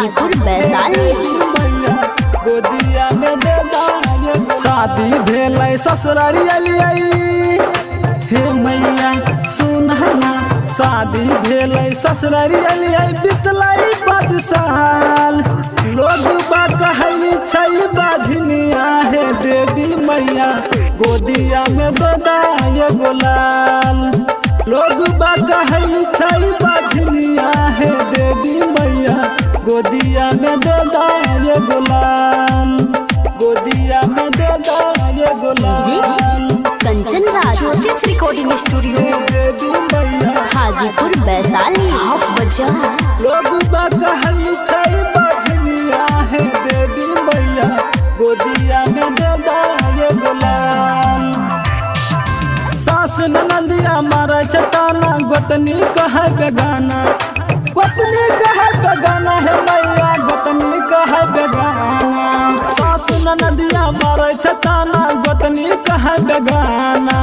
हाजीपुर वैशाली। गोदिया में दे दा शादी भेल ससुरारी हे मैया सुनहना शादी भेल ससुरारी बितलाई 5 साल लोग कहै छै बाझनिया हे देवी मैया गोदिया में दे दा गुलाल लोग कहै छै बाझनिया हे देवी मैया गोदिया में दे दा गुलाल गोदिया में दे दा गुलाल। कंचन राज ज्योतिष रिकॉर्डिंग स्टूडियो देवी मैया हाजीपुर वैशाली। लोग कहै छै बाझनिया हे देवी मैया गोदिया में दे दा गुलाल। सास ननदिया मारे छै ताना गोतनी कहै बेगाना गोतनी कहै बेगाना हे मैया गोतनी कहै बेगाना। सास ननदिया मारे छै ताना गोतनी कहै बेगाना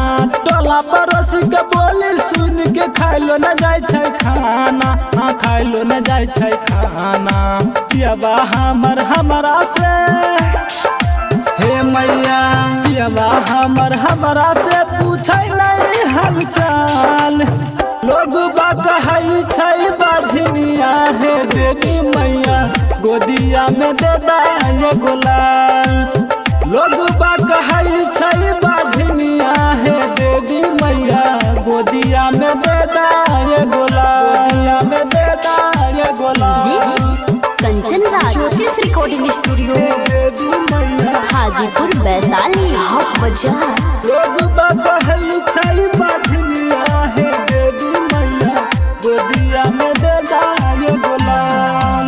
टोला पड़ोस के बोली सुन के खाइलो न जाय छै खाना खाइलो न जाय छै खाना पियबा हमरा से हे मैया पियबा हमरा से पूछै नहीं हालचाल लोग कहै छै बाझनिया हे देवी मैया गोदिया में दे दा गुलाल लोग कहै छै बाझनिया हे देवी मैया गोदिया में दे दा गुलाल में दे दा गुलाल। कंचन राज ज्योतिष रिकॉर्डिंग स्टूडियो देवी मैया हाजीपुर वैशाली। लोग कहै छै बाझनिया हे देवी मैया गोदिया में दे दा गुलाल।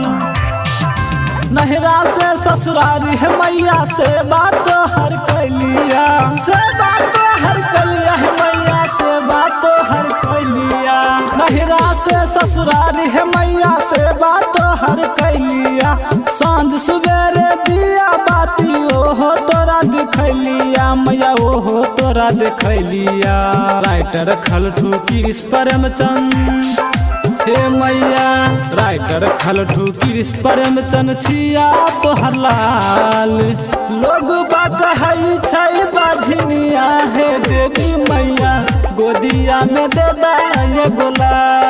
नहरा से ससुरारी है मैया से बात हर कैलिया से बात हर कैलिया है मैया से बात हर कैलिया नहरा से ससुरारी है मैया से बात हर कैलिया सांझ सवेरे दिया बाती ओहो तोरा दिखैलिया मैया ओहो तोरा दिखैलिया। राइटर खलठू कृष्ण प्रेमचंद हे मैया राइटर खलठू कृष्ण प्रेमचंद छिया तोहर लाल लोग कहै छै बाझनिया हे देवी मैया गोदिया में दे दा गुलाल।